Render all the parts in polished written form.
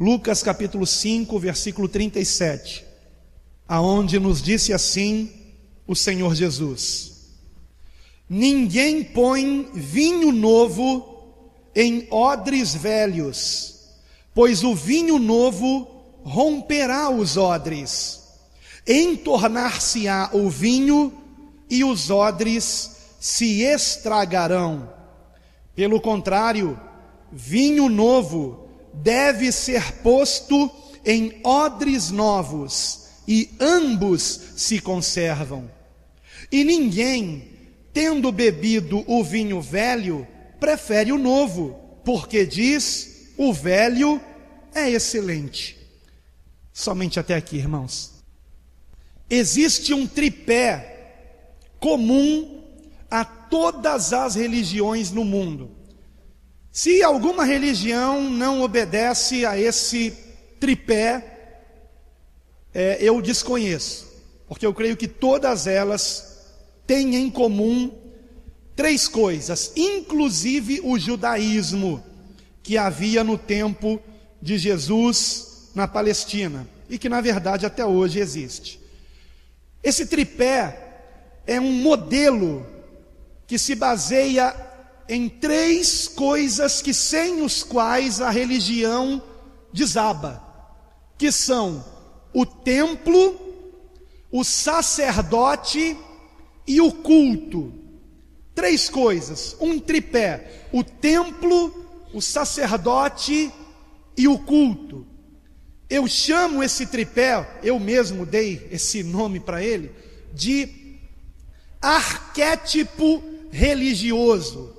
Lucas capítulo 5, versículo 37, aonde nos disse assim o Senhor Jesus: ninguém põe vinho novo em odres velhos, pois o vinho novo romperá os odres, entornar-se-á o vinho e os odres se estragarão. Pelo contrário, vinho novo deve ser posto em odres novos, e ambos se conservam. E ninguém, tendo bebido o vinho velho, prefere o novo, porque diz: o velho é excelente. Somente até aqui, irmãos. Existe um tripé comum a todas as religiões no mundo. Se alguma religião não obedece a esse tripé, eu desconheço, porque eu creio que todas elas têm em comum três coisas, inclusive o judaísmo que havia no tempo de Jesus na Palestina, e que na verdade até hoje existe. Esse tripé é um modelo que se baseia em três coisas que sem os quais a religião desaba, que são o templo, o sacerdote e o culto. Três coisas, um tripé: o templo, o sacerdote e o culto. Eu chamo esse tripé, eu mesmo dei esse nome para ele, de arquétipo religioso.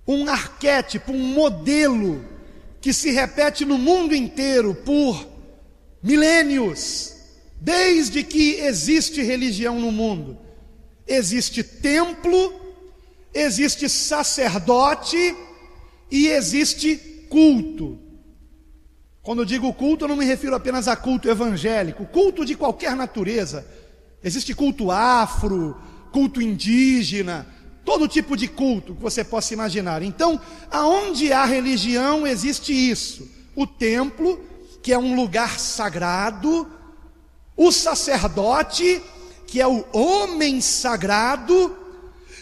Um arquétipo, um modelo que se repete no mundo inteiro por milênios, desde que existe religião no mundo. Existe templo, existe sacerdote e existe culto. Quando eu digo culto, eu não me refiro apenas a culto evangélico, culto de qualquer natureza. Existe culto afro, culto indígena, todo tipo de culto que você possa imaginar. Então, aonde há religião, existe isso: o templo, que é um lugar sagrado; o sacerdote, que é o homem sagrado;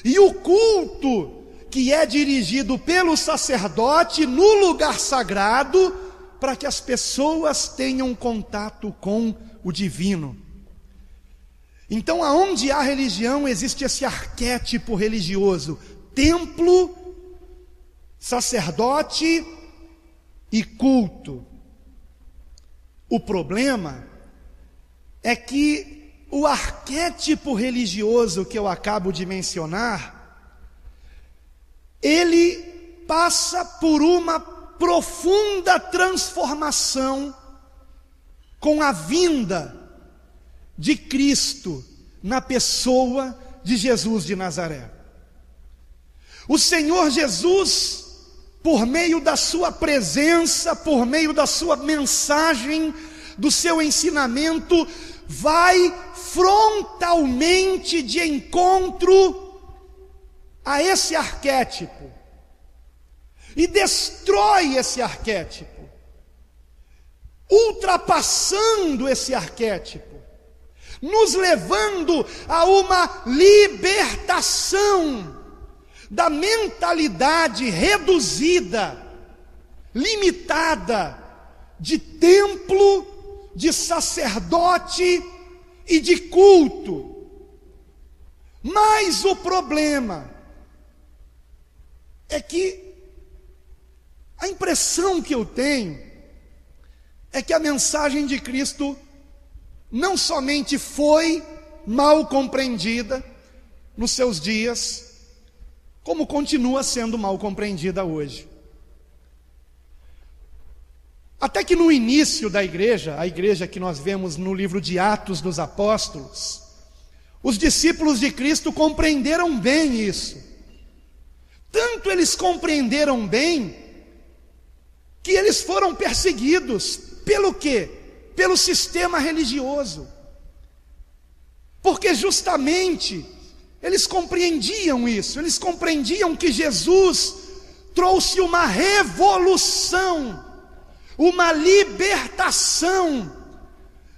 e o culto, que é dirigido pelo sacerdote no lugar sagrado, para que as pessoas tenham contato com o divino. Então, aonde há religião, existe esse arquétipo religioso: templo, sacerdote e culto. O problema é que o arquétipo religioso que eu acabo de mencionar, ele passa por uma profunda transformação com a vinda de Cristo na pessoa de Jesus de Nazaré. O Senhor Jesus, por meio da sua presença, por meio da sua mensagem, do seu ensinamento, vai frontalmente de encontro a esse arquétipo e destrói esse arquétipo, ultrapassando esse arquétipo, nos levando a uma libertação da mentalidade reduzida, limitada, de templo, de sacerdote e de culto. Mas o problema é que a impressão que eu tenho é que a mensagem de Cristo não somente foi mal compreendida nos seus dias, como continua sendo mal compreendida hoje. Até que no início da igreja, a igreja que nós vemos no livro de Atos dos Apóstolos, os discípulos de Cristo compreenderam bem isso. Tanto eles compreenderam bem, que eles foram perseguidos. Pelo quê? Pelo sistema religioso. Porque justamente eles compreendiam isso, eles compreendiam que Jesus trouxe uma revolução, uma libertação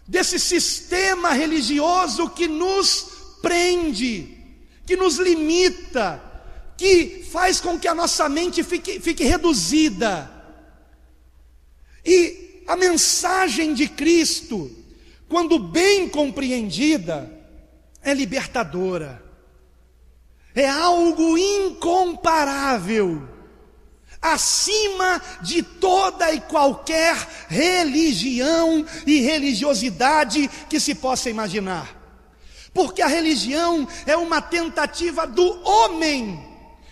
desse sistema religioso que nos prende, que nos limita, que faz com que a nossa mente fique reduzida. E a mensagem de Cristo, quando bem compreendida, é libertadora, é algo incomparável, acima de toda e qualquer religião e religiosidade que se possa imaginar. Porque a religião é uma tentativa do homem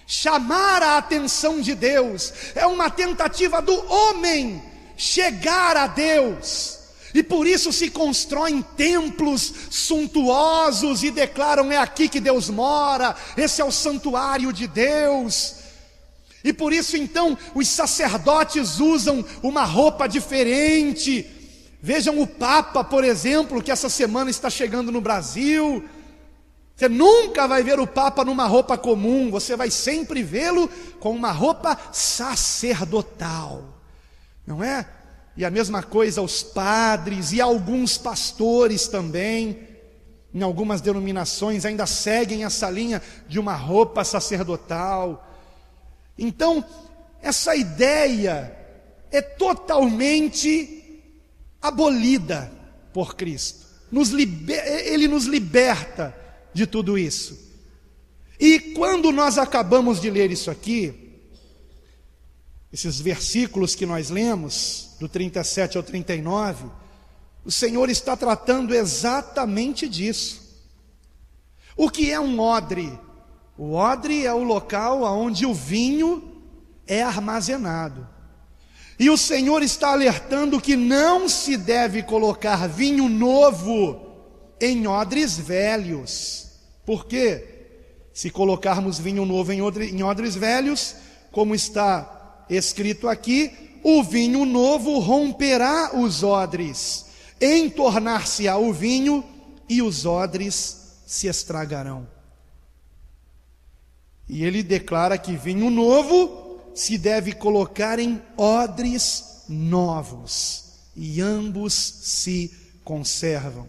chamar a atenção de Deus, é uma tentativa do homem chegar a Deus. E por isso se constroem templos suntuosos e declaram: é aqui que Deus mora, esse é o santuário de Deus. E por isso então os sacerdotes usam uma roupa diferente. Vejam o Papa, por exemplo, que essa semana está chegando no Brasil. Você nunca vai ver o Papa numa roupa comum, você vai sempre vê-lo com uma roupa sacerdotal, não é? E a mesma coisa os padres e alguns pastores também, em algumas denominações ainda seguem essa linha de uma roupa sacerdotal. Então, essa ideia é totalmente abolida por Cristo. Ele nos liberta de tudo isso. E quando nós acabamos de ler isso aqui, esses versículos que nós lemos, do 37 ao 39, o Senhor está tratando exatamente disso. O que é um odre? O odre é o local onde o vinho é armazenado. E o Senhor está alertando que não se deve colocar vinho novo em odres velhos. Por quê? Se colocarmos vinho novo em odres velhos, como está escrito aqui, o vinho novo romperá os odres, entornar-se-á o vinho e os odres se estragarão. E ele declara que vinho novo se deve colocar em odres novos, e ambos se conservam.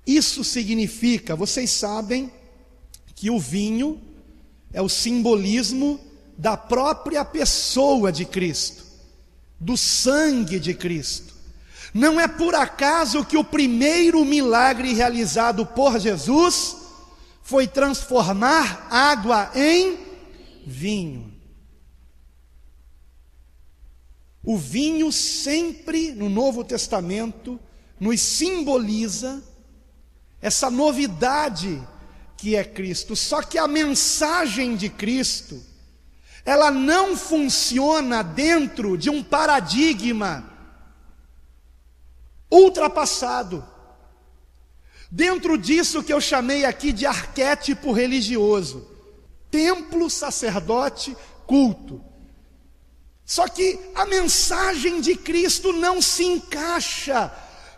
Isso significa, vocês sabem, que o vinho é o simbolismo da própria pessoa de Cristo, do sangue de Cristo. Não é por acaso que o primeiro milagre realizado por Jesus foi transformar água em vinho. O vinho sempre no Novo Testamento nos simboliza essa novidade que é Cristo. Só que a mensagem de Cristo, ela não funciona dentro de um paradigma ultrapassado, dentro disso que eu chamei aqui de arquétipo religioso: templo, sacerdote, culto. Só que a mensagem de Cristo não se encaixa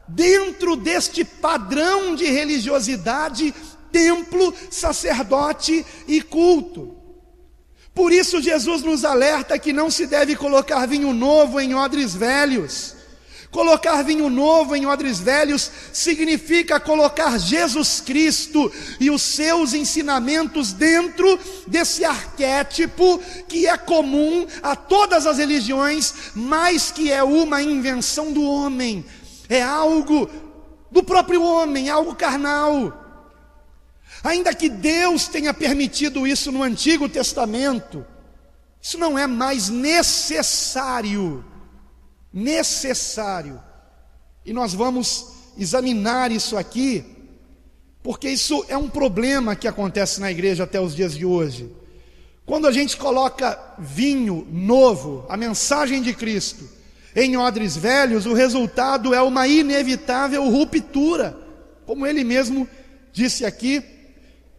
dentro deste padrão de religiosidade, templo, sacerdote e culto. Por isso Jesus nos alerta que não se deve colocar vinho novo em odres velhos. Colocar vinho novo em odres velhos significa colocar Jesus Cristo e os seus ensinamentos dentro desse arquétipo que é comum a todas as religiões, mas que é uma invenção do homem, é algo do próprio homem, algo carnal. Ainda que Deus tenha permitido isso no Antigo Testamento, isso não é mais necessário. E nós vamos examinar isso aqui, porque isso é um problema que acontece na igreja até os dias de hoje. Quando a gente coloca vinho novo, a mensagem de Cristo, em odres velhos, o resultado é uma inevitável ruptura, como ele mesmo disse aqui.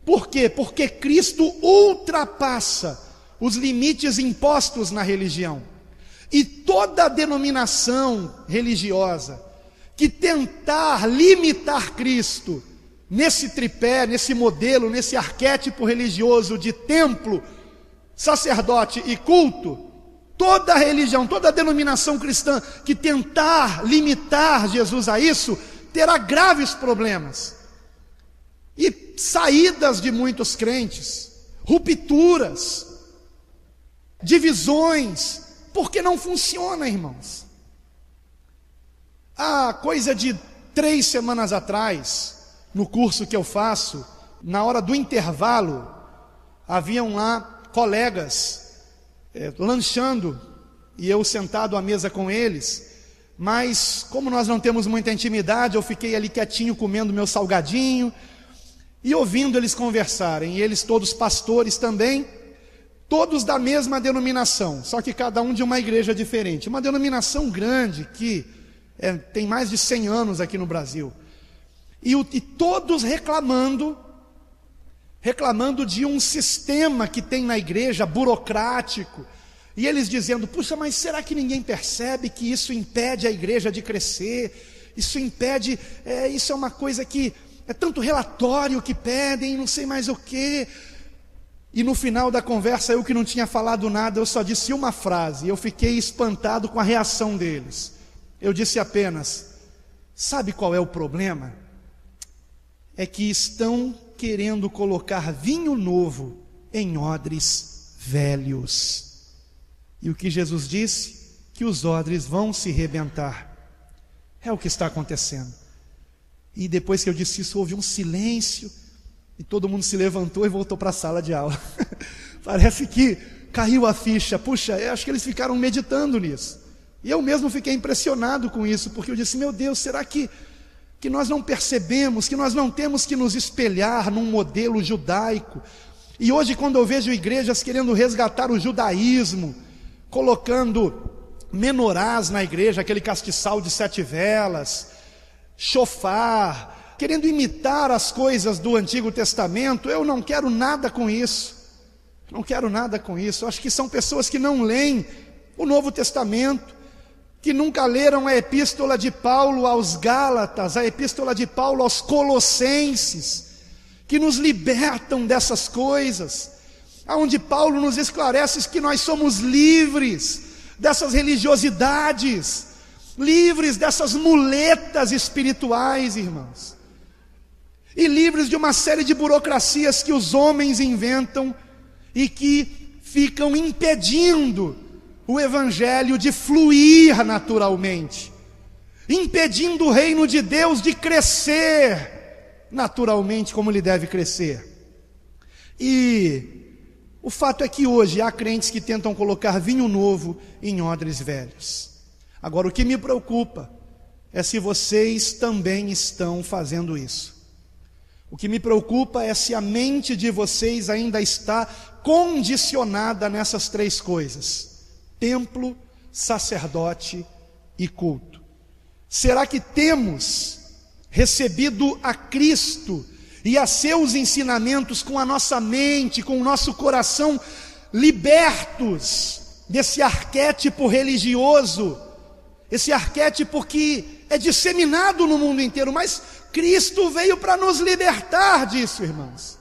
Por quê? Porque Cristo ultrapassa os limites impostos na religião. E toda denominação religiosa que tentar limitar Cristo nesse tripé, nesse modelo, nesse arquétipo religioso de templo, sacerdote e culto, Toda religião, toda denominação cristã que tentar limitar Jesus a isso, terá graves problemas. E saídas de muitos crentes, rupturas, divisões, porque não funciona, irmãos. Há coisa de 3 semanas atrás, no curso que eu faço, na hora do intervalo, haviam lá colegas lanchando, e eu sentado à mesa com eles, mas como nós não temos muita intimidade, eu fiquei ali quietinho comendo meu salgadinho, e ouvindo eles conversarem, e eles todos pastores também, todos da mesma denominação, só que cada um de uma igreja diferente, uma denominação grande, que tem mais de 100 anos aqui no Brasil, e todos reclamando de um sistema que tem na igreja, burocrático, e eles dizendo, puxa, mas será que ninguém percebe que isso impede a igreja de crescer, isso impede, isso é uma coisa que, é tanto relatório que pedem, não sei mais o quê. E no final da conversa, eu que não tinha falado nada, eu só disse uma frase, e eu fiquei espantado com a reação deles. Eu disse apenas, sabe qual é o problema? É que estão querendo colocar vinho novo em odres velhos. E o que Jesus disse? Que os odres vão se rebentar. É o que está acontecendo. E depois que eu disse isso, houve um silêncio, e todo mundo se levantou e voltou para a sala de aula. Parece que caiu a ficha. Puxa, eu acho que eles ficaram meditando nisso. E eu mesmo fiquei impressionado com isso, porque eu disse, meu Deus, será que nós não percebemos, que nós não temos que nos espelhar num modelo judaico? E hoje, quando eu vejo igrejas querendo resgatar o judaísmo, colocando menorás na igreja, aquele castiçal de 7 velas, chofar, querendo imitar as coisas do Antigo Testamento, eu não quero nada com isso. Não quero nada com isso. Eu acho que são pessoas que não leem o Novo Testamento, que nunca leram a epístola de Paulo aos Gálatas, a epístola de Paulo aos Colossenses, que nos libertam dessas coisas, onde Paulo nos esclarece que nós somos livres dessas religiosidades, livres dessas muletas espirituais, irmãos, e livres de uma série de burocracias que os homens inventam e que ficam impedindo o evangelho de fluir naturalmente, impedindo o reino de Deus de crescer naturalmente como ele deve crescer. E o fato é que hoje há crentes que tentam colocar vinho novo em odres velhos. Agora, o que me preocupa é se vocês também estão fazendo isso. O que me preocupa é se a mente de vocês ainda está condicionada nessas 3 coisas: templo, sacerdote e culto. Será que temos recebido a Cristo e a seus ensinamentos com a nossa mente, com o nosso coração libertos desse arquétipo religioso, esse arquétipo que é disseminado no mundo inteiro? Mas Cristo veio para nos libertar disso, irmãos,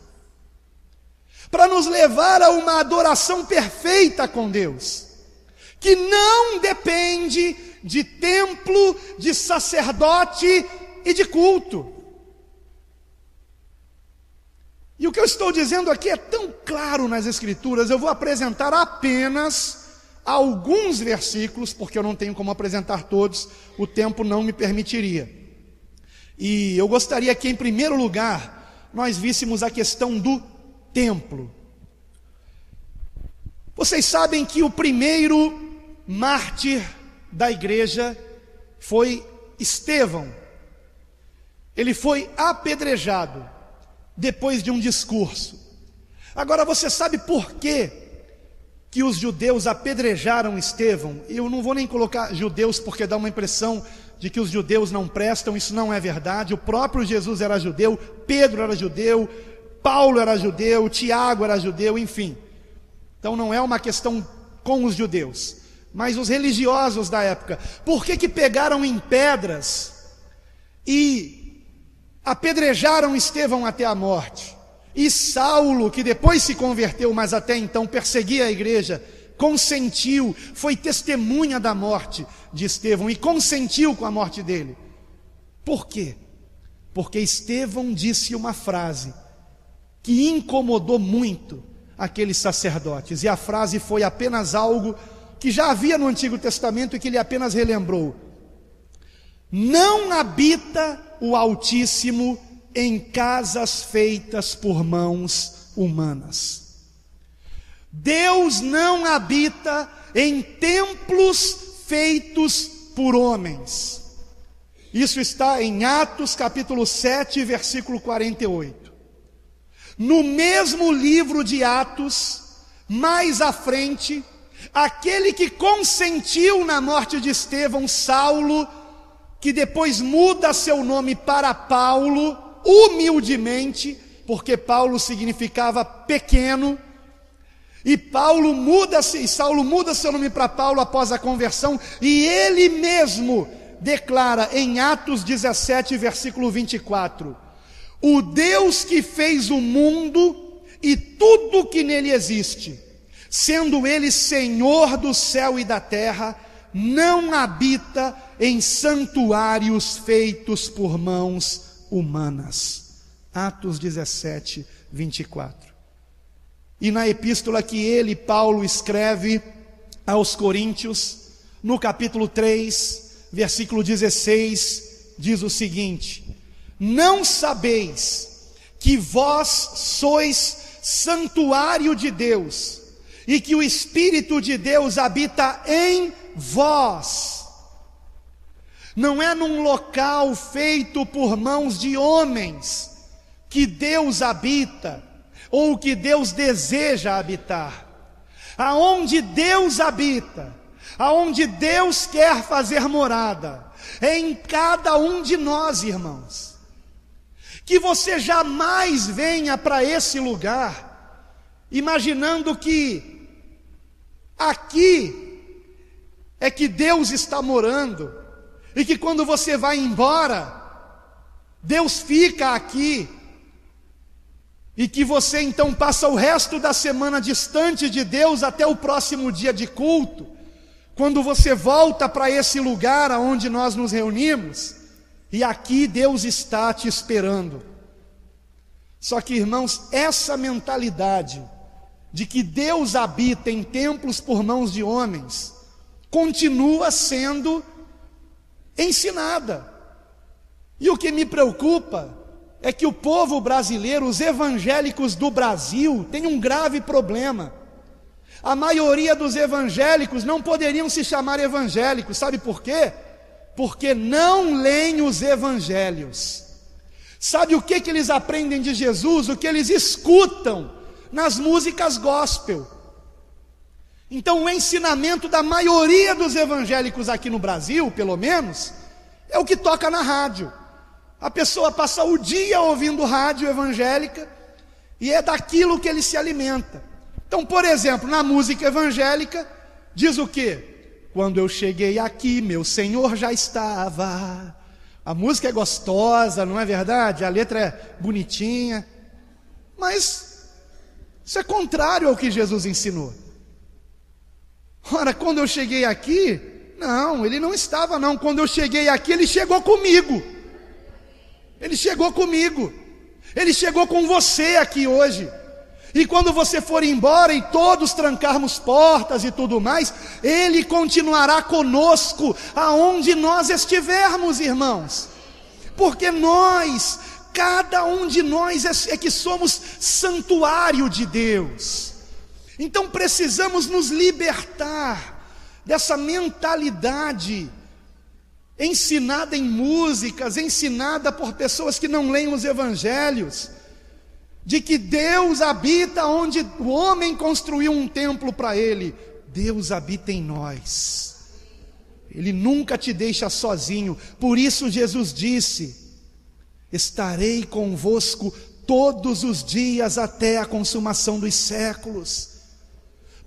para nos levar a uma adoração perfeita com Deus, que não depende de templo, de sacerdote e de culto. E o que eu estou dizendo aqui é tão claro nas Escrituras. Eu vou apresentar apenas alguns versículos, porque eu não tenho como apresentar todos, o tempo não me permitiria. E eu gostaria que, em primeiro lugar, nós víssemos a questão do templo. Vocês sabem que o primeiro mártir da igreja foi Estevão. Ele foi apedrejado depois de um discurso. Agora, você sabe por que os judeus apedrejaram Estevão? Eu não vou nem colocar judeus, porque dá uma impressão de que os judeus não prestam. Isso não é verdade. O próprio Jesus era judeu, Pedro era judeu, Paulo era judeu, Tiago era judeu, enfim. Então não é uma questão com os judeus, mas os religiosos da época. Por que pegaram em pedras e apedrejaram Estevão até a morte? E Saulo, que depois se converteu, mas até então perseguia a igreja, consentiu, foi testemunha da morte de Estevão e consentiu com a morte dele. Por quê? Porque Estevão disse uma frase que incomodou muito aqueles sacerdotes, e a frase foi apenas algo que já havia no Antigo Testamento e que ele apenas relembrou: não habita o Altíssimo em casas feitas por mãos humanas. Deus não habita em templos feitos por homens. Isso está em Atos capítulo 7, versículo 48. No mesmo livro de Atos, mais à frente, aquele que consentiu na morte de Estevão, Saulo, que depois muda seu nome para Paulo, humildemente, porque Paulo significava pequeno, e Saulo muda seu nome para Paulo após a conversão, e ele mesmo declara em Atos 17, versículo 24: o Deus que fez o mundo e tudo que nele existe, sendo ele Senhor do céu e da terra, não habita em santuários feitos por mãos humanas. Atos 17, 24. E na epístola que ele, Paulo, escreve aos Coríntios, no capítulo 3, versículo 16, diz o seguinte: não sabeis que vós sois santuário de Deus, e que o Espírito de Deus habita em vós? Não é num local feito por mãos de homens que Deus habita, ou que Deus deseja habitar. Aonde Deus habita, aonde Deus quer fazer morada, é em cada um de nós, irmãos. Que você jamais venha para esse lugar imaginando que aqui é que Deus está morando, e que quando você vai embora, Deus fica aqui, e que você então passa o resto da semana distante de Deus até o próximo dia de culto, quando você volta para esse lugar aonde nós nos reunimos, e aqui Deus está te esperando. Só que, irmãos, essa mentalidade de que Deus habita em templos por mãos de homens continua sendo ensinada. E o que me preocupa é que o povo brasileiro, os evangélicos do Brasil, tem um grave problema. A maioria dos evangélicos não poderiam se chamar evangélicos, sabe por quê? Porque não leem os evangelhos. Sabe o que eles aprendem de Jesus? O que eles escutam nas músicas gospel. Então o ensinamento da maioria dos evangélicos aqui no Brasil, pelo menos, é o que toca na rádio. A pessoa passa o dia ouvindo rádio evangélica, e é daquilo que ele se alimenta. Então, por exemplo, na música evangélica, diz o quê? Quando eu cheguei aqui, meu Senhor já estava. A música é gostosa, não é verdade? A letra é bonitinha, mas isso é contrário ao que Jesus ensinou. Ora, quando eu cheguei aqui, não, ele não estava não. Quando eu cheguei aqui, ele chegou comigo. Ele chegou comigo. Ele chegou com você aqui hoje. E quando você for embora e todos trancarmos portas e tudo mais, Ele continuará conosco aonde nós estivermos, irmãos. Porque nós, cada um de nós é que somos santuário de Deus. Então precisamos nos libertar dessa mentalidade ensinada em músicas, ensinada por pessoas que não leem os evangelhos, de que Deus habita onde o homem construiu um templo para Ele. Deus habita em nós. Ele nunca te deixa sozinho. Por isso Jesus disse: estarei convosco todos os dias até a consumação dos séculos.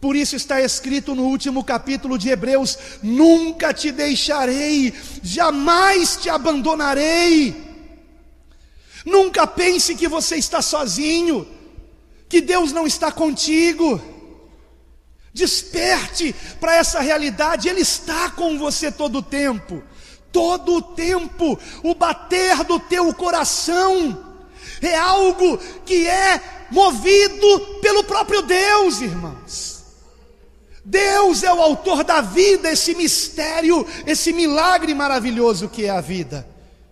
Por isso está escrito no último capítulo de Hebreus: nunca te deixarei, jamais te abandonarei. Nunca pense que você está sozinho, que Deus não está contigo. Desperte para essa realidade. Ele está com você todo o tempo. Todo o tempo. O bater do teu coração é algo que é movido pelo próprio Deus, irmãos. Deus é o autor da vida, esse mistério, esse milagre maravilhoso que é a vida.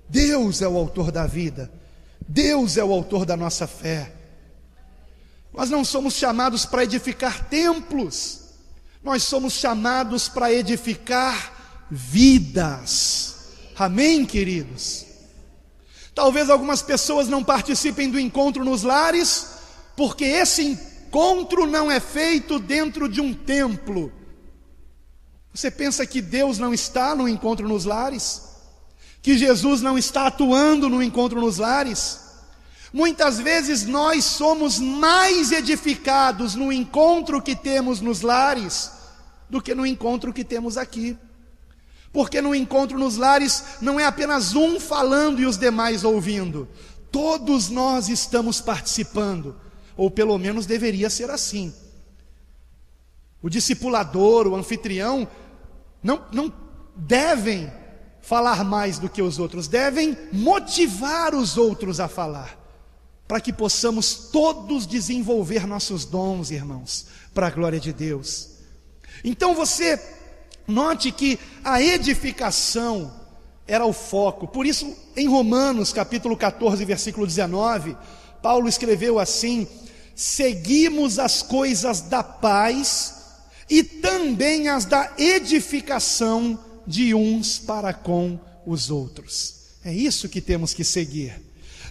Deus é o autor da vida. Deus é o autor da nossa fé. Nós não somos chamados para edificar templos, nós somos chamados para edificar vidas. Amém, queridos? Talvez algumas pessoas não participem do encontro nos lares, porque esse encontro não é feito dentro de um templo. Você pensa que Deus não está no encontro nos lares? Que Jesus não está atuando no encontro nos lares? Muitas vezes nós somos mais edificados no encontro que temos nos lares do que no encontro que temos aqui. Porque no encontro nos lares não é apenas um falando e os demais ouvindo. Todos nós estamos participando, ou pelo menos deveria ser assim. O discipulador, o anfitrião, não devem falar mais do que os outros, devem motivar os outros a falar, para que possamos todos desenvolver nossos dons, irmãos, para a glória de Deus. Então você note que a edificação era o foco. Por isso, em Romanos, capítulo 14, versículo 19, Paulo escreveu assim: seguimos as coisas da paz e também as da edificação de uns para com os outros. É isso que temos que seguir.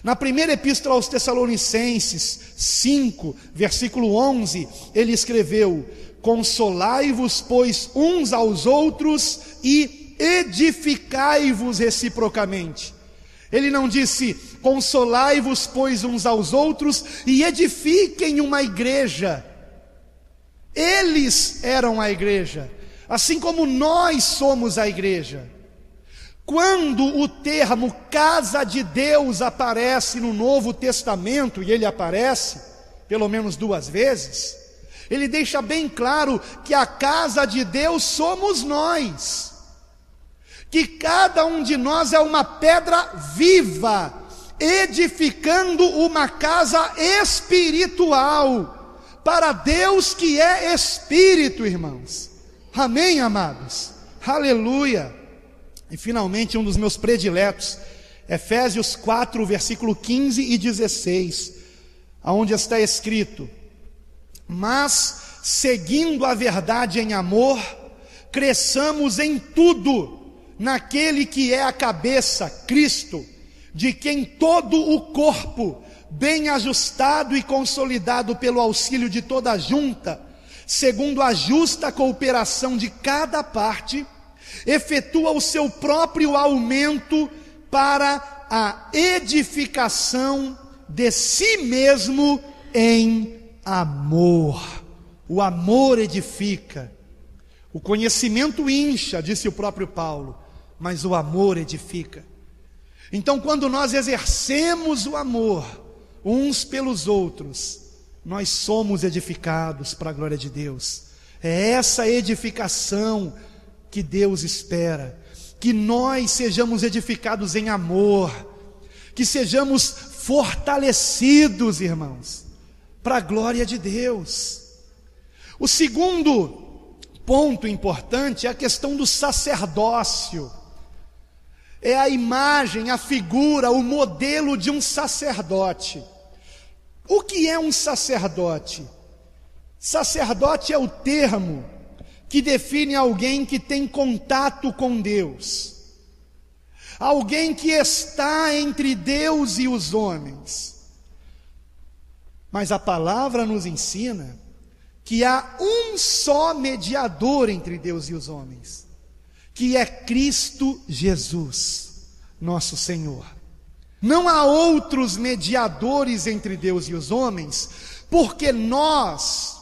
Na primeira epístola aos Tessalonicenses 5, versículo 11, ele escreveu: consolai-vos, pois, uns aos outros e edificai-vos reciprocamente. Ele não disse: consolai-vos, pois, uns aos outros e edifiquem uma igreja. Eles eram a igreja, assim como nós somos a igreja. Quando o termo casa de Deus aparece no Novo Testamento, e ele aparece pelo menos 2 vezes, ele deixa bem claro que a casa de Deus somos nós, que cada um de nós é uma pedra viva, edificando uma casa espiritual, para Deus que é Espírito, irmãos. Amém, amados? Aleluia! E finalmente um dos meus prediletos, Efésios 4, versículo 15 e 16, onde está escrito: mas, seguindo a verdade em amor, cresçamos em tudo, naquele que é a cabeça, Cristo, de quem todo o corpo, bem ajustado e consolidado pelo auxílio de toda a junta, segundo a justa cooperação de cada parte, efetua o seu próprio aumento para a edificação de si mesmo em amor. O amor edifica. O conhecimento incha, disse o próprio Paulo, mas o amor edifica. Então, quando nós exercemos o amor uns pelos outros, nós somos edificados para a glória de Deus. É essa edificação que Deus espera, que nós sejamos edificados em amor, que sejamos fortalecidos, irmãos, para a glória de Deus. O segundo ponto importante é a questão do sacerdócio. É a imagem, a figura, o modelo de um sacerdote. O que é um sacerdote? Sacerdote é o termo que define alguém que tem contato com Deus, alguém que está entre Deus e os homens. Mas a palavra nos ensina que há um só mediador entre Deus e os homens, que é Cristo Jesus, nosso Senhor. Não há outros mediadores entre Deus e os homens, porque nós,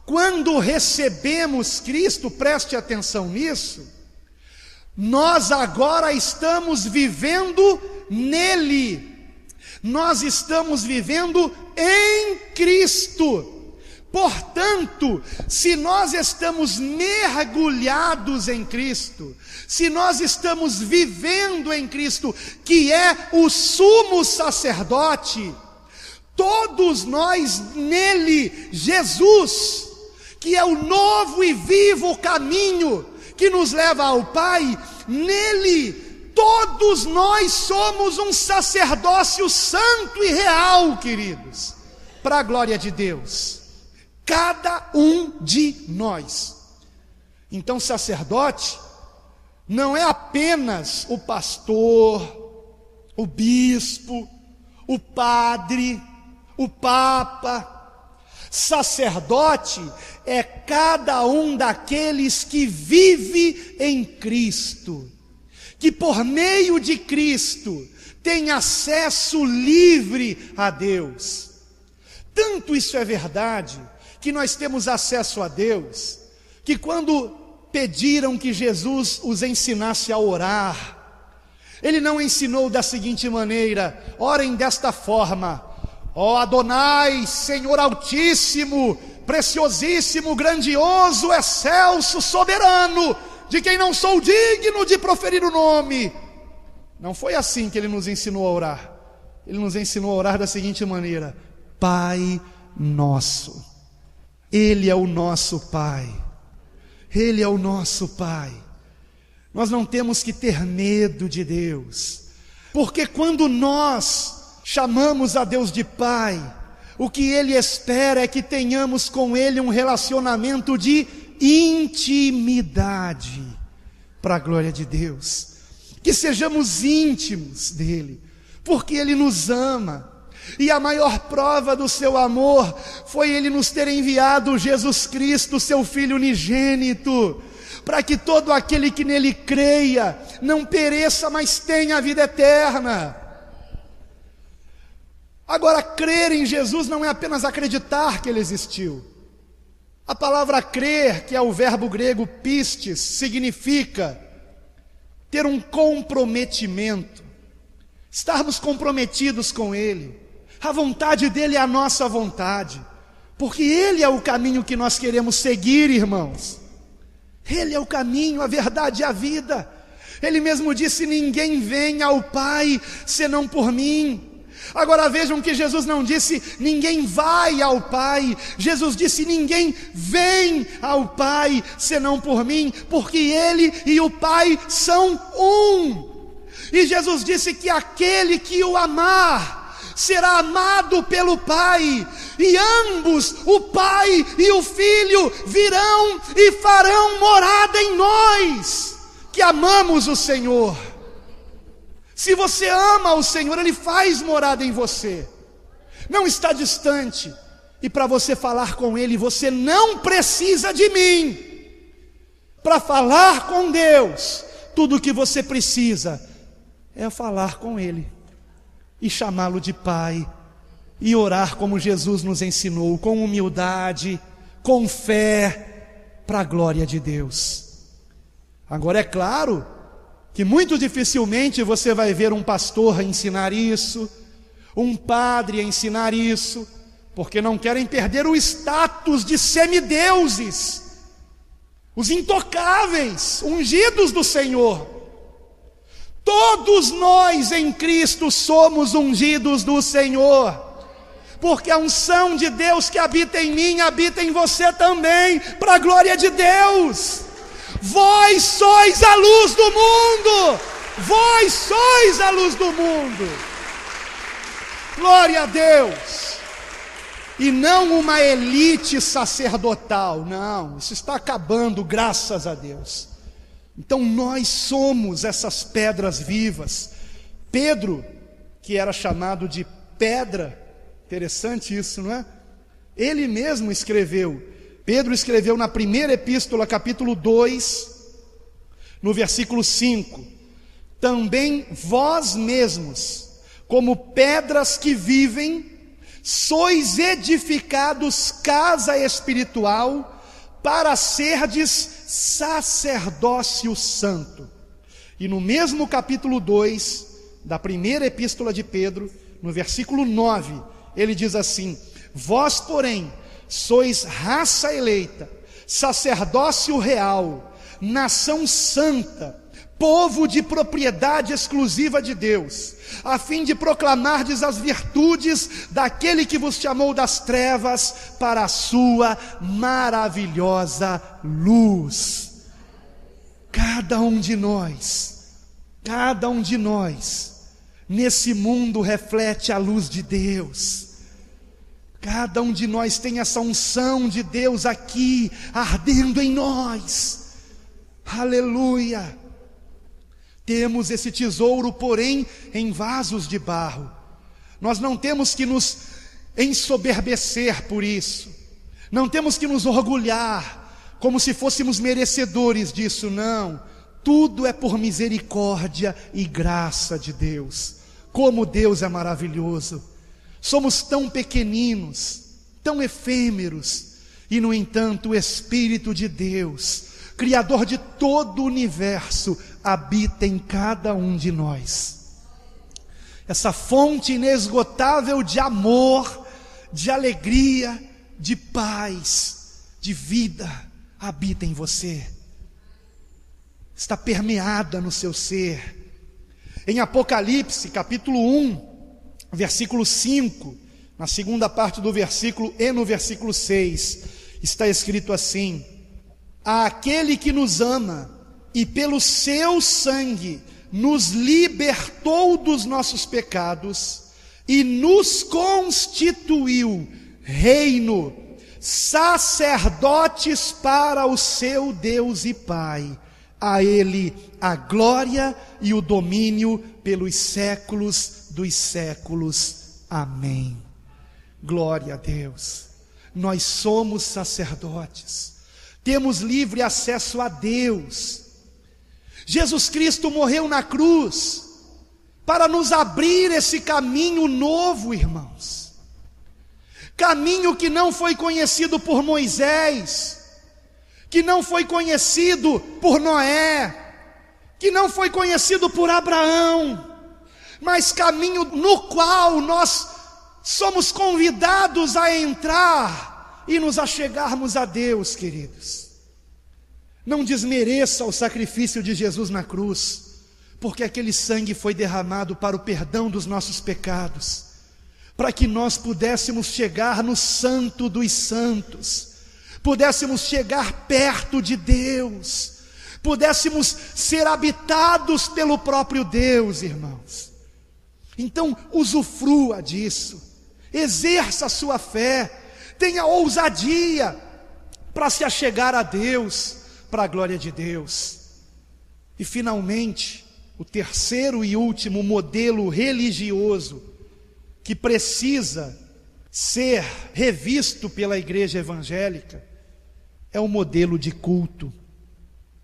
quando recebemos Cristo, preste atenção nisso, nós agora estamos vivendo nele, nós estamos vivendo em Cristo. Portanto, se nós estamos mergulhados em Cristo, se nós estamos vivendo em Cristo, que é o sumo sacerdote, todos nós nele, Jesus, que é o novo e vivo caminho que nos leva ao Pai, nele todos nós somos um sacerdócio santo e real, queridos, para a glória de Deus. Cada um de nós. Então, sacerdote não é apenas o pastor, o bispo, o padre, o papa. Sacerdote é cada um daqueles que vive em Cristo, que por meio de Cristo tem acesso livre a Deus. Tanto isso é verdade, que nós temos acesso a Deus, que quando pediram que Jesus os ensinasse a orar, Ele não ensinou da seguinte maneira: orem desta forma, ó Adonai, Senhor Altíssimo, preciosíssimo, grandioso, excelso, soberano, de quem não sou digno de proferir o nome. Não foi assim que Ele nos ensinou a orar. Ele nos ensinou a orar da seguinte maneira: Pai Nosso. Ele é o nosso Pai, Ele é o nosso Pai. Nós não temos que ter medo de Deus, porque quando nós chamamos a Deus de Pai, o que Ele espera é que tenhamos com Ele um relacionamento de intimidade, para a glória de Deus, que sejamos íntimos dEle, porque Ele nos ama. E a maior prova do seu amor foi Ele nos ter enviado Jesus Cristo, seu Filho unigênito, para que todo aquele que nele creia não pereça, mas tenha a vida eterna. Agora, crer em Jesus não é apenas acreditar que Ele existiu. A palavra crer, que é o verbo grego pistes, significa ter um comprometimento, estarmos comprometidos com Ele. A vontade dEle é a nossa vontade, porque Ele é o caminho que nós queremos seguir, irmãos. Ele é o caminho, a verdade e a vida. Ele mesmo disse: ninguém vem ao Pai senão por mim. Agora vejam que Jesus não disse ninguém vai ao Pai. Jesus disse ninguém vem ao Pai senão por mim, porque Ele e o Pai são um. E Jesus disse que aquele que o amar será amado pelo Pai, e ambos, o Pai e o Filho, virão e farão morada em nós, que amamos o Senhor. Se você ama o Senhor, Ele faz morada em você, não está distante, e para você falar com Ele, você não precisa de mim. Para falar com Deus, tudo o que você precisa é falar com Ele, e chamá-lo de Pai, e orar como Jesus nos ensinou, com humildade, com fé, para a glória de Deus. Agora é claro que muito dificilmente você vai ver um pastor ensinar isso, um padre ensinar isso, porque não querem perder o status de semideuses, os intocáveis, ungidos do Senhor. Todos nós em Cristo somos ungidos do Senhor, porque a unção de Deus que habita em mim, habita em você também, para a glória de Deus. Vós sois a luz do mundo, vós sois a luz do mundo, glória a Deus. E não uma elite sacerdotal, não, isso está acabando, graças a Deus. Então nós somos essas pedras vivas. Pedro, que era chamado de pedra, interessante isso, não é? Ele mesmo escreveu, Pedro escreveu na primeira epístola, capítulo 2, no versículo 5: também vós mesmos, como pedras que vivem, sois edificados casa espiritual, para serdes sacerdócio santo. E no mesmo capítulo 2 da primeira epístola de Pedro, no versículo 9, ele diz assim: vós, porém, sois raça eleita, sacerdócio real, nação santa, povo de propriedade exclusiva de Deus, a fim de proclamardes as virtudes daquele que vos chamou das trevas para a sua maravilhosa luz. Cada um de nós, nesse mundo reflete a luz de Deus. Cada um de nós tem essa unção de Deus aqui, ardendo em nós. Aleluia! Temos esse tesouro, porém, em vasos de barro. Nós não temos que nos ensoberbecer por isso. Não temos que nos orgulhar, como se fôssemos merecedores disso, não. Tudo é por misericórdia e graça de Deus. Como Deus é maravilhoso. Somos tão pequeninos, tão efêmeros, e no entanto o Espírito de Deus, Criador de todo o universo, habita em cada um de nós. Essa fonte inesgotável de amor, de alegria, de paz, de vida, habita em você. Está permeada no seu ser. Em Apocalipse, capítulo 1, versículo 5, na segunda parte do versículo e no versículo 6, está escrito assim: aquele que nos ama e pelo seu sangue nos libertou dos nossos pecados e nos constituiu reino, sacerdotes para o seu Deus e Pai. A Ele a glória e o domínio pelos séculos dos séculos. Amém. Glória a Deus. Nós somos sacerdotes, temos livre acesso a Deus. Jesus Cristo morreu na cruz para nos abrir esse caminho novo, irmãos. Caminho que não foi conhecido por Moisés, que não foi conhecido por Noé, que não foi conhecido por Abraão, mas caminho no qual nós somos convidados a entrar e nos achegarmos a Deus, queridos. Não desmereça o sacrifício de Jesus na cruz, porque aquele sangue foi derramado para o perdão dos nossos pecados, para que nós pudéssemos chegar no Santo dos Santos, pudéssemos chegar perto de Deus, pudéssemos ser habitados pelo próprio Deus, irmãos. Então, usufrua disso, exerça a sua fé, tenha ousadia para se achegar a Deus, para a glória de Deus. E finalmente, o terceiro e último modelo religioso que precisa ser revisto pela igreja evangélica é o modelo de culto.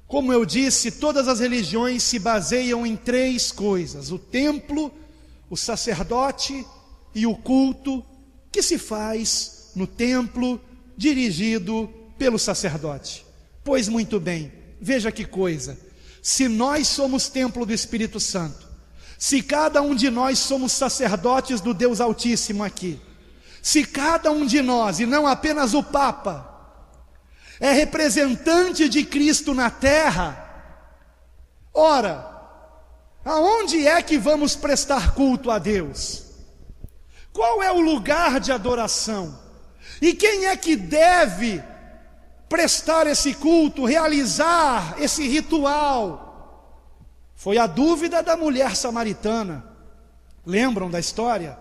Como eu disse, todas as religiões se baseiam em três coisas: o templo, o sacerdote e o culto que se faz no templo, dirigido pelo sacerdote. Pois muito bem, veja que coisa: se nós somos templo do Espírito Santo, se cada um de nós somos sacerdotes do Deus Altíssimo aqui, se cada um de nós, e não apenas o Papa, é representante de Cristo na terra, ora, aonde é que vamos prestar culto a Deus? Qual é o lugar de adoração? E quem é que deve prestar esse culto, realizar esse ritual? Foi a dúvida da mulher samaritana. Lembram da história?